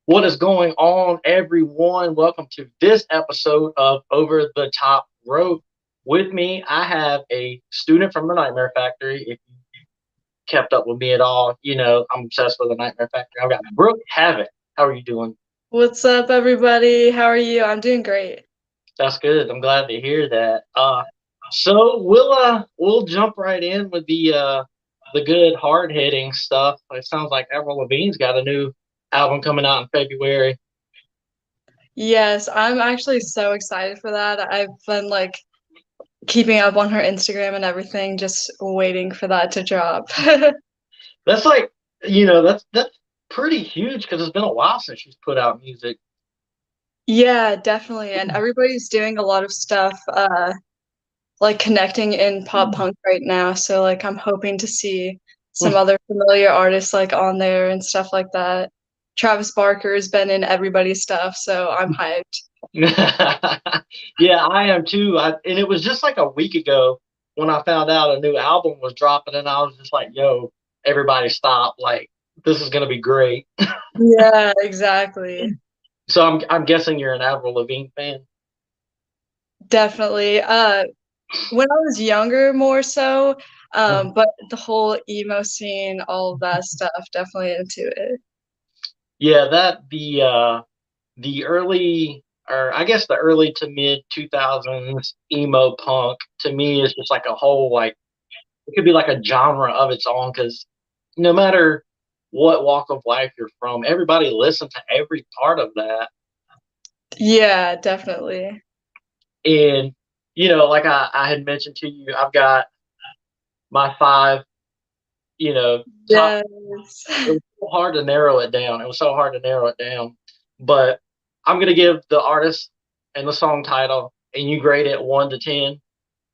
What is going on, everyone? Welcome to this episode of Over the Top Rope. With me, I have a student from the Nightmare Factory. If you kept up with me at all, you know I'm obsessed with the Nightmare Factory. I've got Brooke Havok. How are you doing? What's up, everybody? How are you? I'm doing great. That's good. I'm glad to hear that. So we'll jump right in with the good hard hitting stuff. It sounds like Avril Lavigne's got a new album coming out in February. Yes, I'm actually so excited for that. I've been like keeping up on her Instagram and everything, just waiting for that to drop. That's like, that's pretty huge because it's been a while since she's put out music. Yeah, definitely. And everybody's doing a lot of stuff like connecting in pop punk right now. So like I'm hoping to see some other familiar artists like on there and stuff like that. Travis Barker's been in everybody's stuff, so I'm hyped. Yeah, I am too. And it was just like a week ago when I found out a new album was dropping, and I was just like, "Yo, everybody stop! Like, this is gonna be great." Yeah, exactly. So I'm guessing you're an Avril Lavigne fan. Definitely. When I was younger, more so, but the whole emo scene, all of that stuff, definitely into it. Yeah, the early, or I guess the early to mid 2000s emo punk to me is just like a whole, like, it could be like a genre of its own because no matter what walk of life you're from, everybody listened to every part of that. Yeah, definitely. And like I had mentioned to you, I've got my five, top. Yes. It was so hard to narrow it down. It was so hard to narrow it down. But I'm gonna give the artist and the song title, and you grade it 1 to 10.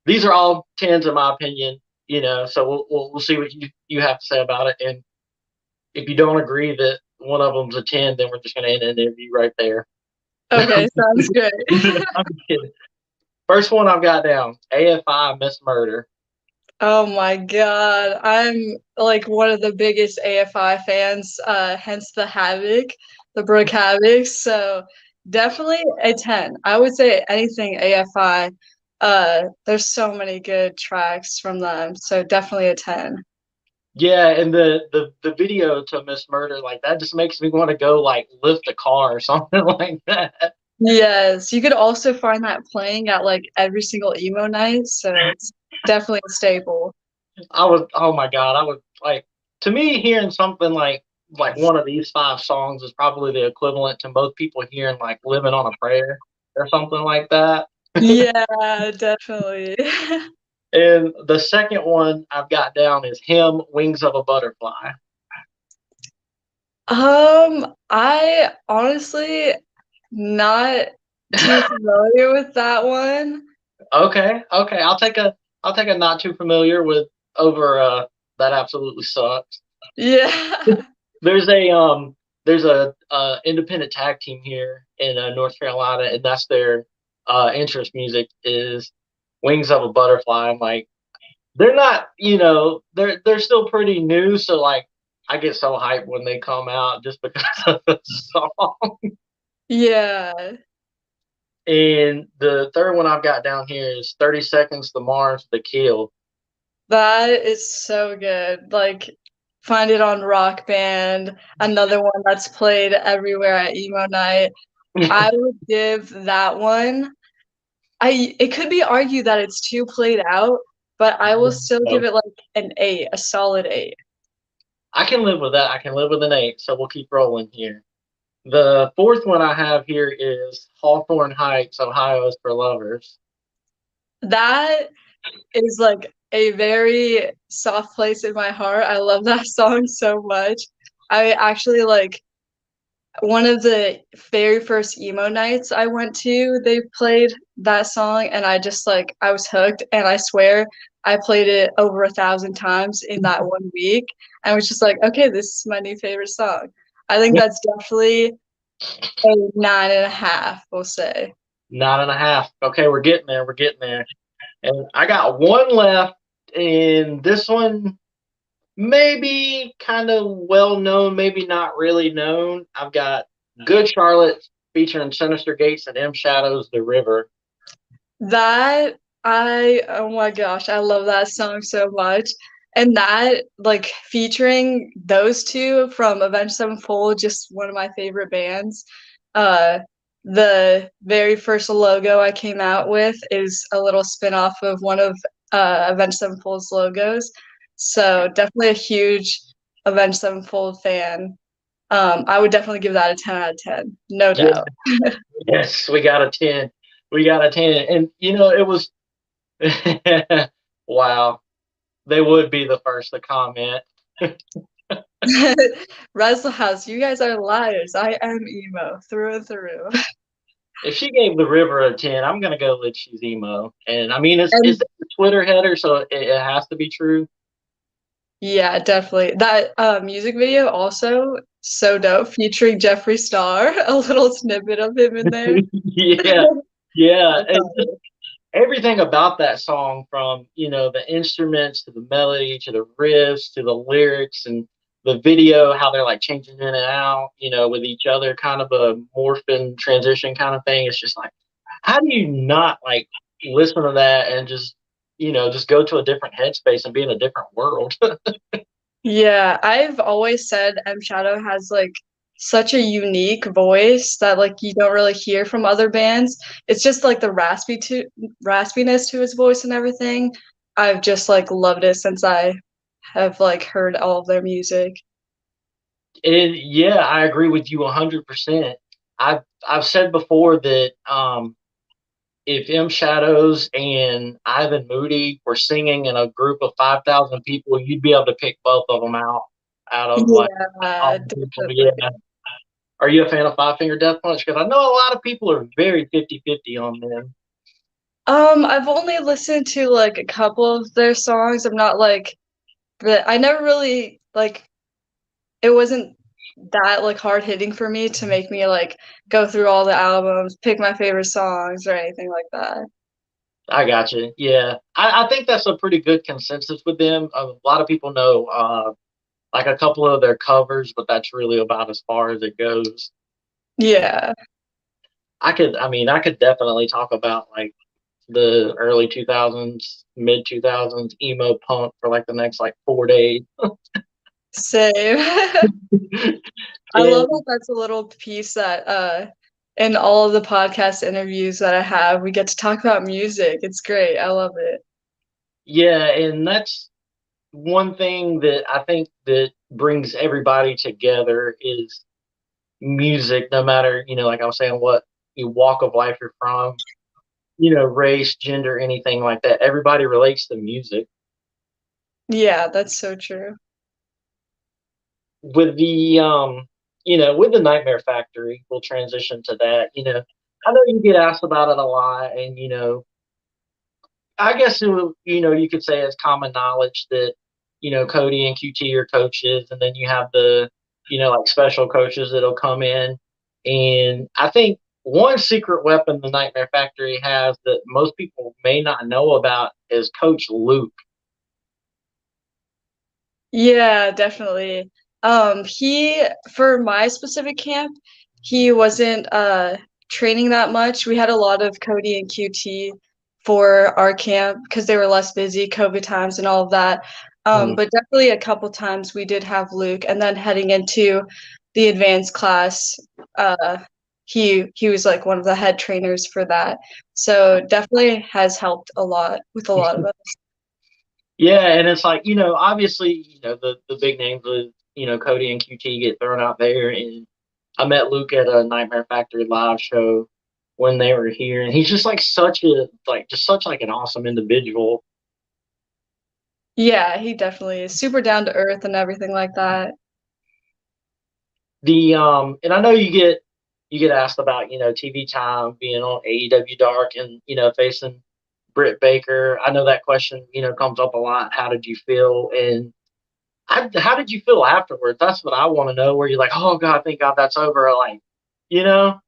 These are all tens in my opinion. So we'll see what you have to say about it. And if you don't agree that one of them's a 10, then we're just gonna end the interview right there. Okay, sounds good. I'm kidding. First one I've got down: AFI Miss Murder. Oh my God. I'm like one of the biggest AFI fans, hence the Havok, the Brooke Havok. So definitely a 10. I would say anything AFI. There's so many good tracks from them. So definitely a 10. Yeah, and the video to Miss Murder, like, that just makes me want to go like lift a car or something like that. Yes, you could also find that playing at like every single emo night, so it's definitely a staple. Oh my God, I would like, to me, hearing something like one of these five songs is probably the equivalent to most people hearing like Living on a Prayer or something like that. Yeah, definitely. And the second one I've got down is Him, Wings of a Butterfly. I honestly not too familiar with that one. Okay. I'll take a not too familiar with over that absolutely sucks. Yeah. There's a independent tag team here in North Carolina, and that's their interest music is Wings of a Butterfly. I'm like, they're not, they're still pretty new, so like I get so hyped when they come out just because of the song. Yeah. And the third one I've got down here is 30 Seconds to Mars the Kill. That is so good. Like find it on Rock Band, another one that's played everywhere at emo night. I would give that one. I it could be argued that it's too played out, but I will still give So it like an 8, a solid 8. I can live with that. I can live with an 8, so we'll keep rolling here. The fourth one I have here is Hawthorne Heights, Ohio is for Lovers. That is like a very soft place in my heart. I love that song so much. I actually like one of the very first emo nights I went to, they played that song and I just like I was hooked and I swear I played it over 1,000 times in that one week. I was just like, okay, this is my new favorite song. I think that's definitely a 9.5, we'll say. 9.5. Okay, we're getting there. We're getting there. And I got one left, and this one maybe kind of well known, maybe not really known. I've got Good Charlotte featuring Sinister Gates and M Shadows, The River. That I oh my gosh, I love that song so much. And that like featuring those two from Avenged Sevenfold, just one of my favorite bands. Uh the very first logo I came out with is a little spin-off of one of Avenged Sevenfold's logos. So definitely a huge Avenged Sevenfold fan. I would definitely give that a 10 out of 10, no Yeah, doubt. yes, we got a 10. We got a 10. And, it was, wow, they would be the first to comment. Wrestle House, you guys are liars. I am emo through and through. If she gave The River a 10, I'm going to go with she's emo. And, I mean, it's And a Twitter header, so it has to be true. yeah, definitely. That music video also so dope, featuring Jeffree Star, a little snippet of him in there. Yeah, yeah. And Iconic. everything about that song, from the instruments to the melody to the riffs to the lyrics and the video, how they're like changing in and out, with each other, kind of a morphin transition kind of thing. It's just like, how do you not like listen to that and just go to a different headspace and be in a different world? Yeah, I've always said M Shadow has like such a unique voice that like you don't really hear from other bands. It's just like the raspiness to his voice and everything. I've just like loved it since I have like heard all of their music. Yeah, I agree with you 100%. I've said before that if M Shadows and Ivan Moody were singing in a group of 5,000 people, you'd be able to pick both of them out of like Yeah, all the people. definitely. Yeah. Are you a fan of Five Finger Death Punch? Because I know a lot of people are very 50-50 on them. I've only listened to like a couple of their songs. I'm not like I never really like it wasn't that like hard hitting for me to make me like go through all the albums, pick my favorite songs or anything like that. I got you. Yeah. I think that's a pretty good consensus with them. A lot of people know like a couple of their covers, but that's really about as far as it goes. Yeah. I could definitely talk about like the early 2000s, mid 2000s emo punk for like the next like 4 days. Same. I love And that that's a little piece that in all of the podcast interviews that I have, we get to talk about music. It's great. I love it. yeah, and that's one thing that I think that brings everybody together is music, no matter, like I was saying, what you walk of life you're from, race, gender, anything like that. Everybody relates to music. Yeah, that's so true. With with the Nightmare Factory, we'll transition to that. I know you get asked about it a lot, and I guess you could say it's common knowledge that Cody and QT are coaches, and then you have the like special coaches that'll come in, and I think one secret weapon the Nightmare Factory has that most people may not know about is Coach Luke. Yeah, definitely. He for my specific camp, he wasn't training that much. We had a lot of Cody and QT for our camp because they were less busy, COVID times and all of that. Mm. But definitely a couple times we did have Luke, and then heading into the advanced class, uh, he was like one of the head trainers for that. So definitely has helped a lot with a lot of us. Yeah, and it's like obviously the big names with Cody and QT get thrown out there, and I met Luke at a Nightmare Factory live show when they were here, and he's just like such like an awesome individual. Yeah, he definitely is super down to earth and everything like that. The and I know you get asked about TV time being on AEW Dark and facing Britt Baker. I know that question comes up a lot. How did you feel? And how did you feel afterwards? That's what I want to know. Where you're like, oh God, thank God that's over. Like, you know,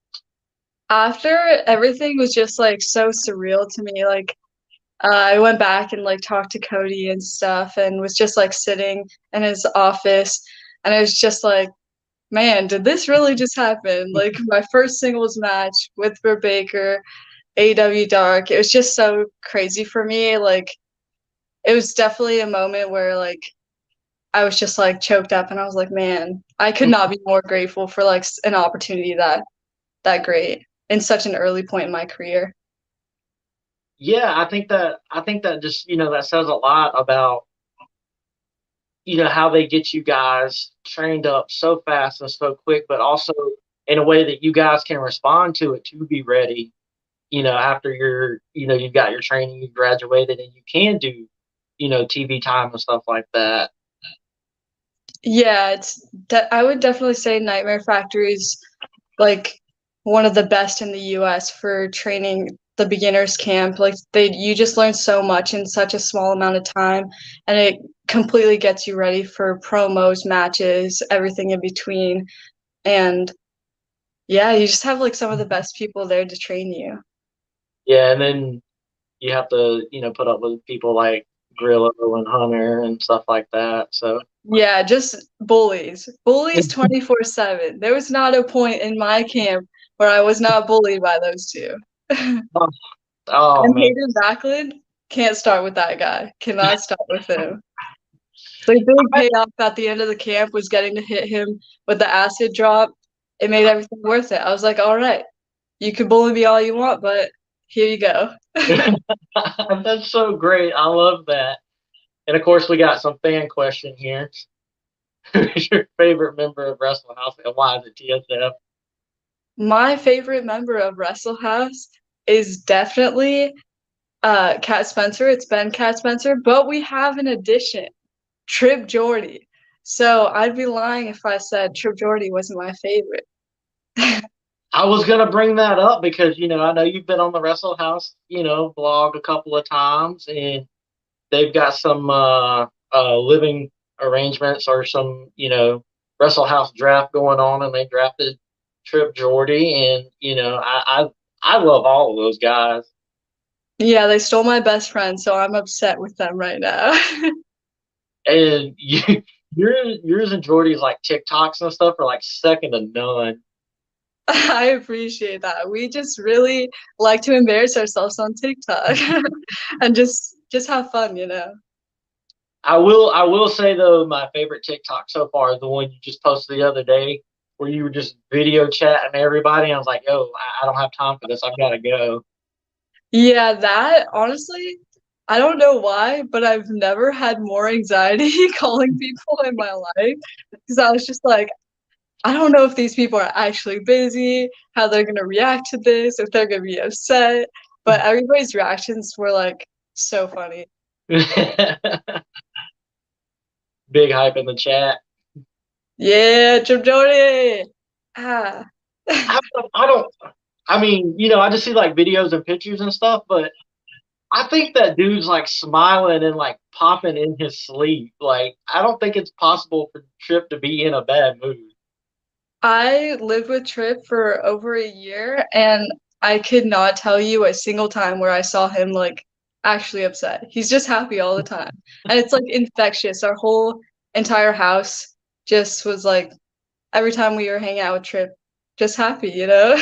After everything was just like so surreal to me. Like I went back and like talked to Cody and stuff and was just like sitting in his office and it was just like man, did this really just happen? Like my first singles match with Britt Baker, AEW Dark. It was just so crazy for me. Like it was definitely a moment where like I was just like choked up and I was like, man, I could not be more grateful for like an opportunity that great in such an early point in my career. Yeah, I think that just, that says a lot about, how they get you guys trained up so fast and so quick, but also in a way that you guys can respond to it to be ready, after you've got your training, you graduated and you can do, TV time and stuff like that. Yeah, I would definitely say Nightmare Factory is like one of the best in the US for training the beginners camp. Like you just learn so much in such a small amount of time and it completely gets you ready for promos, matches, everything in between. And yeah, you just have like some of the best people there to train you. Yeah, and then you have to, put up with people like Grillo and Hunter and stuff like that. So Yeah, just bullies. Bullies 24/7. There was not a point in my camp where I was not bullied by those two. oh, oh, And man. Hayden Backlund, can't start with that guy. Cannot start with him. The big payoff at the end of the camp was getting to hit him with the acid drop. It made everything worth it. I was like, all right, you can bully me all you want, but here you go. That's so great. I love that. And of course, we got some fan question here. Who's your favorite member of Wrestle House and why is it TSF? My favorite member of Wrestle House is definitely Cat Spencer. It's been Cat Spencer, but we have an addition, Trip Jordy. So I'd be lying if I said Trip Jordy wasn't my favorite. I was gonna bring that up because I know you've been on the Wrestle House blog a couple of times, and they've got some living arrangements or some Wrestle House draft going on, and they drafted Trip Jordy, and I love all of those guys. Yeah, they stole my best friend, so I'm upset with them right now. And yours and Jordy's like TikToks and stuff are like second to none. I appreciate that. We just really like to embarrass ourselves on TikTok and just have fun, you know. I will say though, my favorite TikTok so far is the one you just posted the other day, where you were just video chatting everybody. I was like, yo, I don't have time for this. I've got to go. Yeah, that honestly, I don't know why, but I've never had more anxiety calling people in my life because I was just like, I don't know if these people are actually busy, how they're gonna react to this, if they're gonna be upset. But everybody's reactions were like so funny. Big hype in the chat. Yeah, Jim Jordan. Ah. I don't. I mean, I just see like videos and pictures and stuff, but I think that dude's like smiling and like popping in his sleep. Like, I don't think it's possible for Trip to be in a bad mood. I lived with Trip for over a year, and I could not tell you a single time where I saw him like actually upset. He's just happy all the time. And it's like infectious. Our whole entire house just was like every time we were hanging out with Trip, just happy, you know?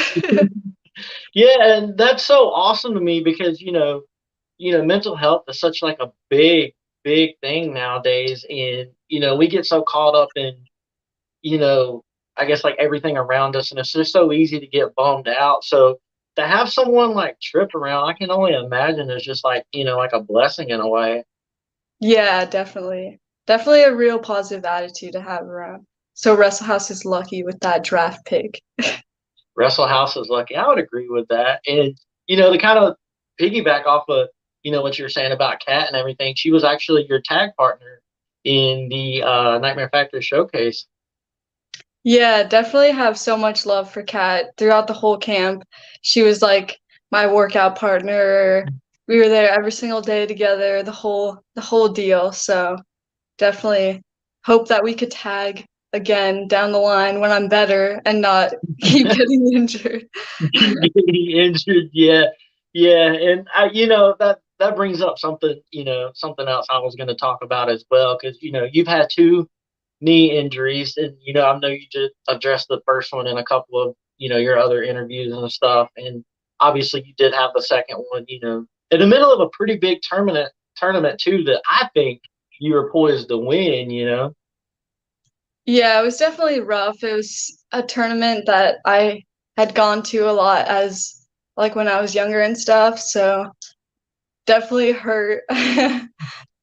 Yeah, and that's so awesome to me because mental health is such like a big, big thing nowadays, and we get so caught up in you know I guess like everything around us, and it's just so easy to get bummed out. So to have someone like Trip around, I can only imagine is just like like a blessing in a way. Yeah, definitely. Definitely a real positive attitude to have around. So Wrestle House is lucky with that draft pick. Wrestle House is lucky. I would agree with that, and to kind of piggyback off of what you're saying about Kat and everything, she was actually your tag partner in the Nightmare Factory showcase. Yeah, definitely have so much love for Kat throughout the whole camp. She was like my workout partner. We were there every single day together, the whole deal. So definitely hope that we could tag again down the line when I'm better and not keep getting injured. Getting injured, yeah, yeah, and that brings up something else I was going to talk about as well, because you've had two knee injuries, and I know you just addressed the first one in a couple of your other interviews and stuff, and obviously you did have the second one, in the middle of a pretty big tournament too that I think you were poised to win. Yeah, it was definitely rough. It was a tournament that I had gone to a lot as like when I was younger and stuff, so definitely hurt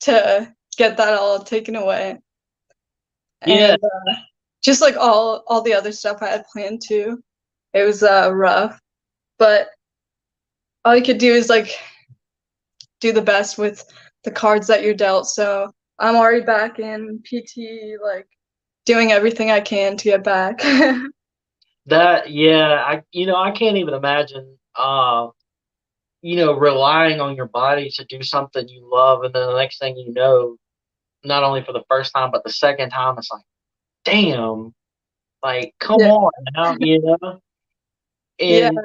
to get that all taken away. Yeah, And just like all the other stuff I had planned too. It was rough, but all you could do is like do the best with the cards that you're dealt. So I'm already back in PT, like doing everything I can to get back. yeah, I can't even imagine relying on your body to do something you love, and then the next thing you know, not only for the first time but the second time, it's like, damn, like come Yeah, on now, yeah, and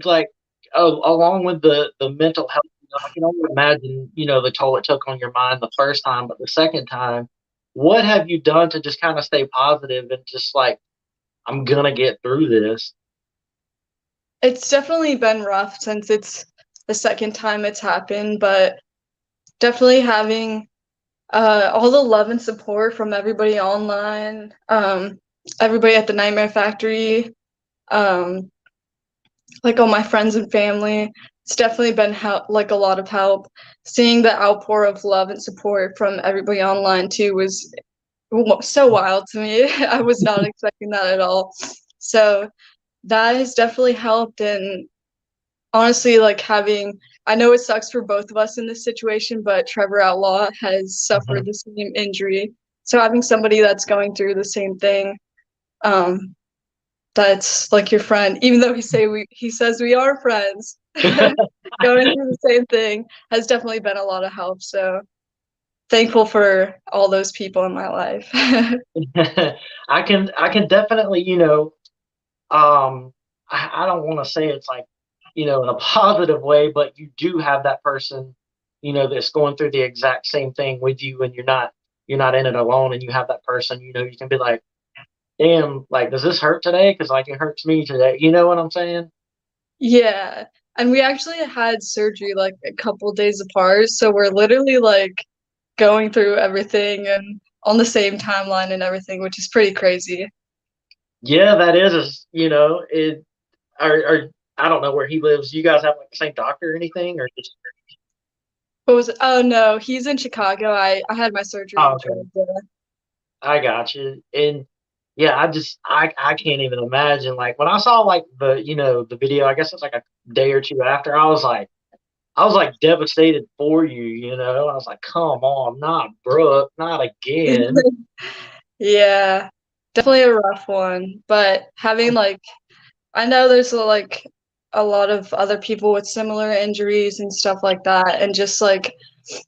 like, oh, along with the mental health, I can only imagine the toll it took on your mind the first time, but the second time, what have you done to just kind of stay positive and just like, I'm gonna get through this? it's definitely been rough since it's the second time it's happened, but definitely having all the love and support from everybody online, everybody at the Nightmare Factory, um, like all my friends and family. It's definitely been like a lot of help. Seeing the outpour of love and support from everybody online too was so wild to me. I was not expecting that at all. So that has definitely helped. And honestly, like having, I know it sucks for both of us in this situation, but Trevor Outlaw has suffered Mhm. the same injury. So having somebody that's going through the same thing, um, that's like your friend, even though he says we are friends, going through the same thing has definitely been a lot of help. So thankful for all those people in my life. I can definitely, I don't want to say it's like, in a positive way, but you do have that person, that's going through the exact same thing with you, and you're not in it alone, and you have that person, you can be like, damn, like, does this hurt today? Because like it hurts me today. You know what I'm saying? Yeah. And we actually had surgery like a couple days apart. So we're literally like going through everything and on the same timeline and everything, which is pretty crazy. Yeah, that is, it. Or I don't know where he lives. You guys have like the same doctor or anything, or just? What was it? Oh no, he's in Chicago. I had my surgery Oh, in okay. Georgia. I got you. And yeah, I can't even imagine. Like when I saw like the video, I guess it's like a day or two after, I was like devastated for you, I was like, come on, not Brooke, not again. Yeah, definitely a rough one. But having like, I know there's like a lot of other people with similar injuries and stuff like that. And just like,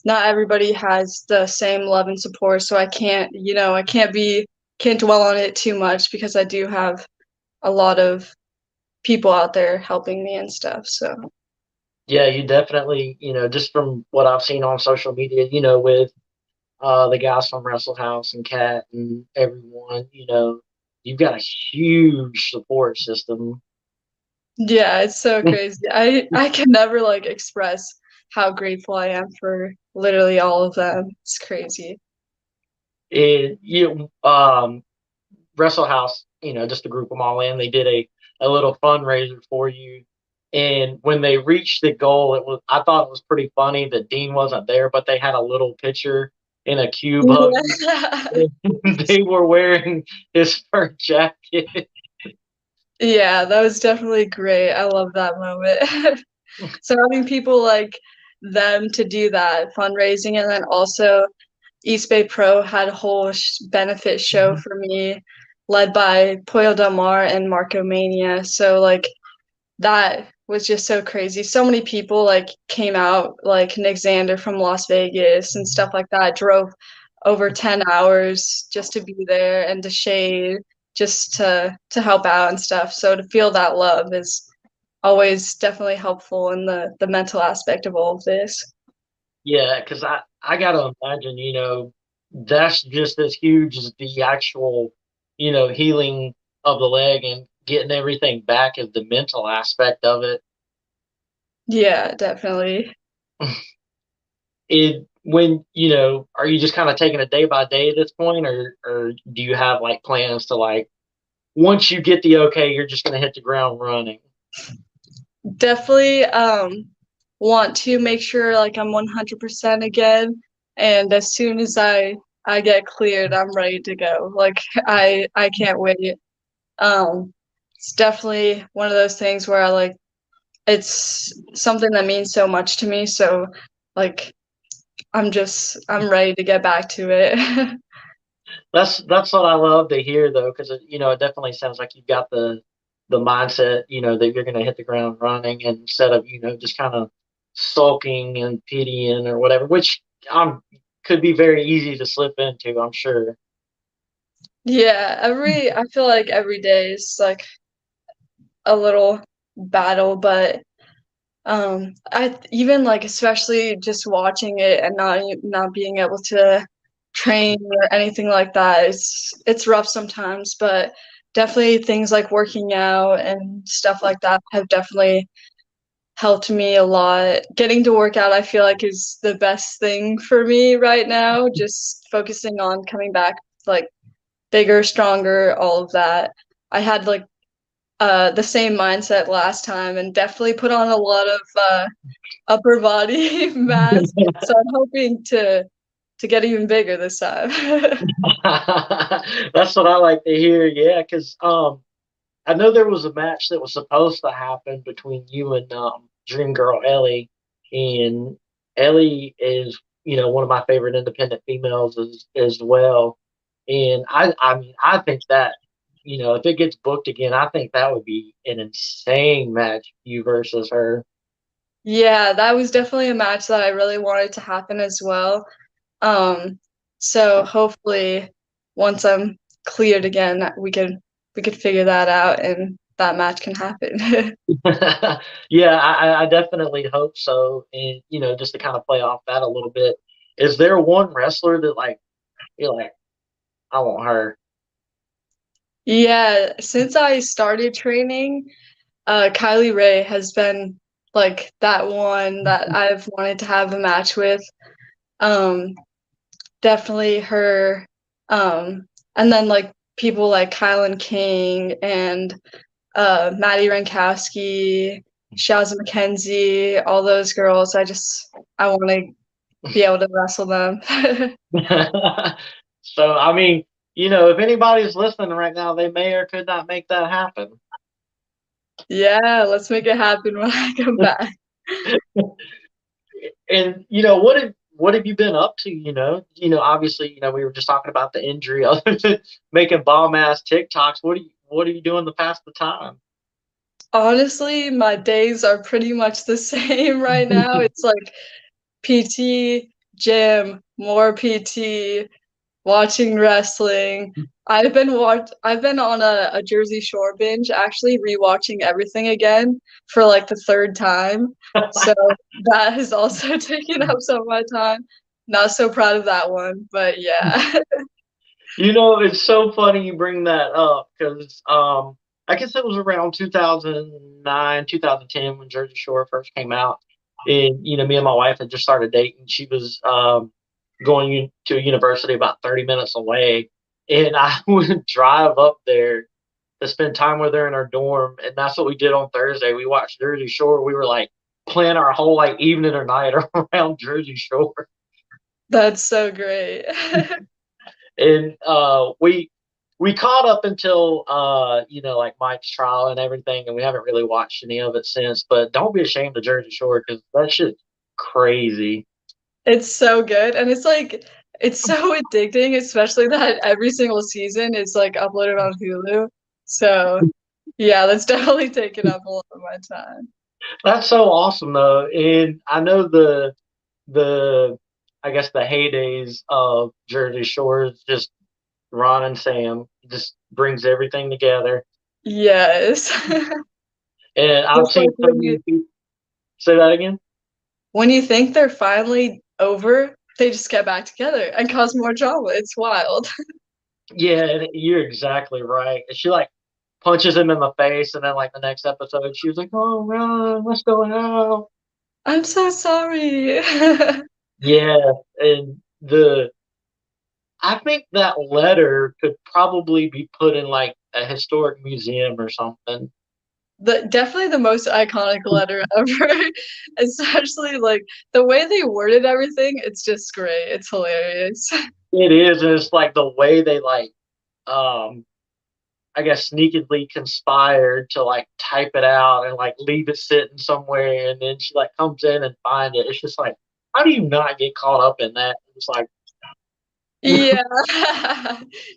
not everybody has the same love and support. So I can't, can't dwell on it too much because I do have a lot of people out there helping me and stuff. So Yeah, you definitely, just from what I've seen on social media, with the guys from Wrestle House and Cat and everyone, you've got a huge support system. yeah, it's so crazy. I can never like express how grateful I am for literally all of them. It's crazy. Wrestle House, just to group them all in, they did a little fundraiser for you. And when they reached the goal, I thought it was pretty funny that Dean wasn't there, but they had a little picture in a cube of you. Yeah. They were wearing his fur jacket. Yeah, that was definitely great. I love that moment. So having people like them to do that fundraising, and then also East Bay Pro had a whole benefit show for me, led by Pollo Del Mar and Marco Mania. So like that was just so crazy. So many people like came out, like Nick Xander from Las Vegas and stuff like that, drove over 10 hours just to be there and to shade, just to help out and stuff. So to feel that love is always definitely helpful in the mental aspect of all of this. Yeah, because I got to imagine, that's just as huge as the actual, healing of the leg and getting everything back is the mental aspect of it. Yeah, definitely. Are you just kind of taking it day by day at this point, or do you have like plans to like once you get the okay, you're just gonna hit the ground running? Definitely want to make sure like I'm 100% again, and as soon as I get cleared, I'm ready to go. Like I can't wait. Um it's definitely one of those things where I like it's something that means so much to me, so like I'm ready to get back to it. That's what I love to hear though, because it definitely sounds like you've got the mindset, that you're gonna hit the ground running, and instead of just kind of sulking and pitying or whatever, which could be very easy to slip into, I'm sure. Yeah, I feel like every day is like a little battle, but I even like especially just watching it and not being able to train or anything like that. It's rough sometimes, but definitely things like working out and stuff like that have definitely helped me a lot. Getting to work out, I feel like is the best thing for me right now. Just focusing on coming back like bigger, stronger, all of that. I had like the same mindset last time and definitely put on a lot of upper body mass. So I'm hoping to get even bigger this time. That's what I like to hear. Yeah, because I know there was a match that was supposed to happen between you and Dream Girl Ellie, and Ellie is one of my favorite independent females as well. And I mean I think that if it gets booked again, I think that would be an insane match, you versus her. Yeah, that was definitely a match that I really wanted to happen as well. Um, so hopefully once I'm cleared again, we could figure that out and that match can happen. Yeah, I definitely hope so. And just to kind of play off that a little bit, is there one wrestler that like you're like, I want her? Yeah, since I started training, Kylie Ray has been like that one that I've wanted to have a match with. Um, Definitely her. And then like people like Kylan King and Maddie Rankowski, Shazza McKenzie, all those girls. I want to be able to wrestle them. So I mean, if anybody's listening right now, they may or could not make that happen. Yeah, let's make it happen when I come back. And what have you been up to? Obviously, we were just talking about the injury, other than making bomb ass TikToks. What are you doing to pass the time? Honestly, my days are pretty much the same right now. It's like PT, gym, more PT, watching wrestling. I've been on a Jersey Shore binge, actually rewatching everything again for like the third time. So that has also taken up some of my time. Not so proud of that one, but yeah. It's so funny you bring that up because I guess it was around 2009, 2010 when Jersey Shore first came out. And, me and my wife had just started dating. She was going to a university about 30 minutes away. And I would drive up there to spend time with her in her dorm. And that's what we did on Thursday. We watched Jersey Shore. We were like planning our whole like evening or night around Jersey Shore. That's so great. And we caught up until like Mike's trial and everything, and we haven't really watched any of it since. But don't be ashamed of Jersey Shore because that shit's crazy. It's so good. And it's like it's so addicting, especially that every single season is like uploaded on Hulu. So yeah, that's definitely taken up a lot of my time. That's so awesome though, and I know the I guess the heydays of Jersey Shore is just Ron and Sam just brings everything together. Yes. And I've Just like seen so many people say that again. when you think they're finally over, they just get back together and cause more drama. It's wild. Yeah, you're exactly right. And she like punches him in the face, and then like the next episode, she was like, "Oh no, what's going on?" I'm so sorry. Yeah, and the I think that letter could probably be put in like a historic museum or something. Definitely the most iconic letter ever. Especially like the way they worded everything, it's just great. It's hilarious. It is, and it's like the way they like, um, I guess sneakily conspired to like type it out and like leave it sitting somewhere, and then she like comes in and find it. It's just like, how do you not get caught up in that? It's like, Yeah.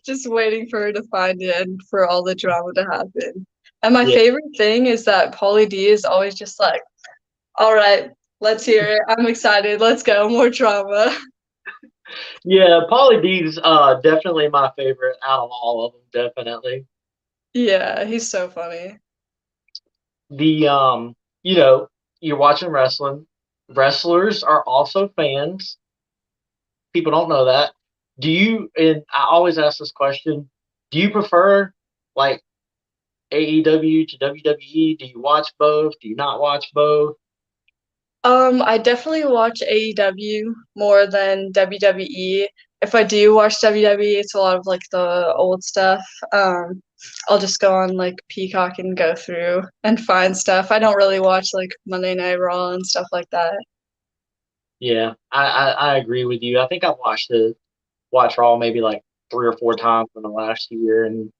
Just waiting for her to find it and for all the drama to happen. And my yeah, favorite thing is that Pauly D is always just like, all right, let's hear it. I'm excited. Let's go. More drama. yeah. Pauly D's definitely my favorite out of all of them. Definitely Yeah, he's so funny. the you know, you're watching wrestling. Wrestlers are also fans. People don't know that. Do you? And I always ask this question: do you prefer like AEW to WWE? Do you watch both? Do you not watch both? I definitely watch AEW more than WWE. If I do watch WWE, it's a lot of like the old stuff. I'll just go on like Peacock and go through and find stuff. I don't really watch like Monday Night Raw and stuff like that. Yeah, I agree with you. I think I watched Raw maybe like 3 or 4 times in the last year, and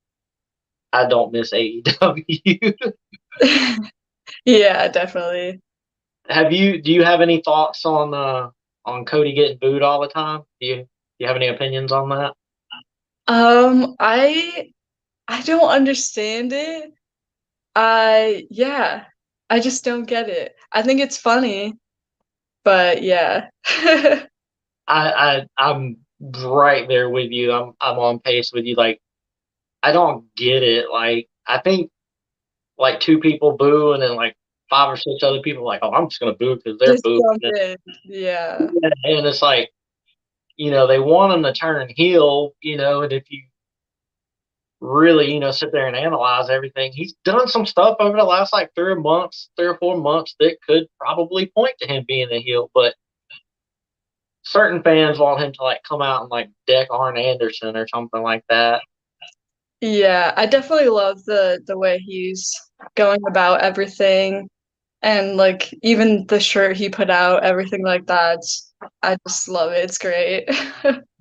I don't miss AEW. Yeah, definitely. Have you? Do you have any thoughts on Cody getting booed all the time? Do you have any opinions on that? I don't understand it. Yeah, I just don't get it. I think it's funny, but yeah. I'm right there with you. I'm on pace with you. Like I don't get it. Like I think like two people boo and then like 5 or 6 other people like, oh, I'm just gonna boo because they're Just booing. jump in. Yeah. And it's like, they want him to turn heel, and if you really, sit there and analyze everything, he's done some stuff over the last like 3 or 4 months that could probably point to him being a heel, but certain fans want him to like come out and like deck Arn Anderson or something like that. Yeah, I definitely love the way he's going about everything and like even the shirt he put out, everything like that. I just love it. It's great.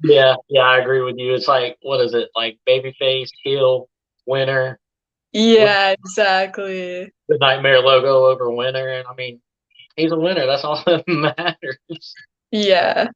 Yeah, yeah, I agree with you. It's like, what is it? Like babyface, heel, winner, with Yeah, exactly. the nightmare logo over winner. And I mean, he's a winner. That's all that matters. Yeah.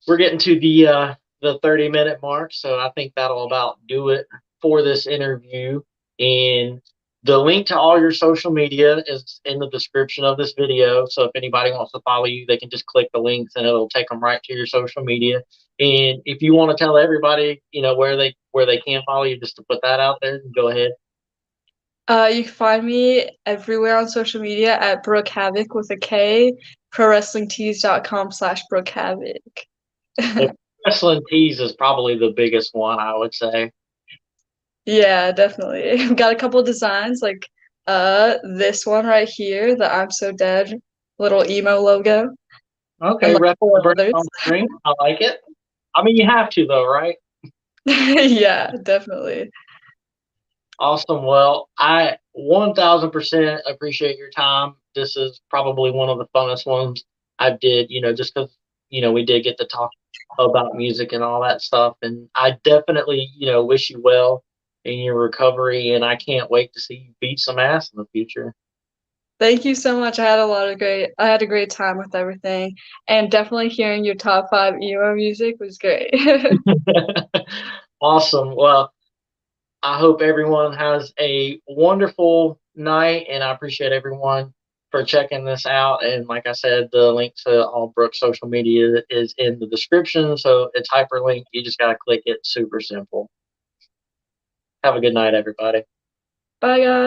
We're getting to the 30-minute mark, so I think that'll about do it for this interview. And the link to all your social media is in the description of this video. So if anybody wants to follow you, they can just click the links and it'll take them right to your social media. And if you want to tell everybody, where they can follow you, just to put that out there, go ahead. You can find me everywhere on social media at Brooke Havok with a K, prowrestlingtees.com/Brooke Havok. The wrestling tees is probably the biggest one, I would say. Yeah, definitely. Got a couple designs like this one right here, the I'm So Dead little emo logo, and Okay, like rep the four brand others. on the screen. I like it. I mean, you have to though, right? Yeah, definitely. Awesome. Well, I 1000% appreciate your time. This is probably one of the funnest ones I did, just because, we did get to talk about music and all that stuff. And I definitely, wish you well in your recovery. And I can't wait to see you beat some ass in the future. Thank you so much. I had a great time with everything, and definitely hearing your top five emo music was great. Awesome. Well, I hope everyone has a wonderful night, and I appreciate everyone for checking this out. And like I said, the link to all Brooke's social media is in the description, so it's hyperlinked. You just gotta click it. Super simple. Have a good night, everybody. Bye, guys.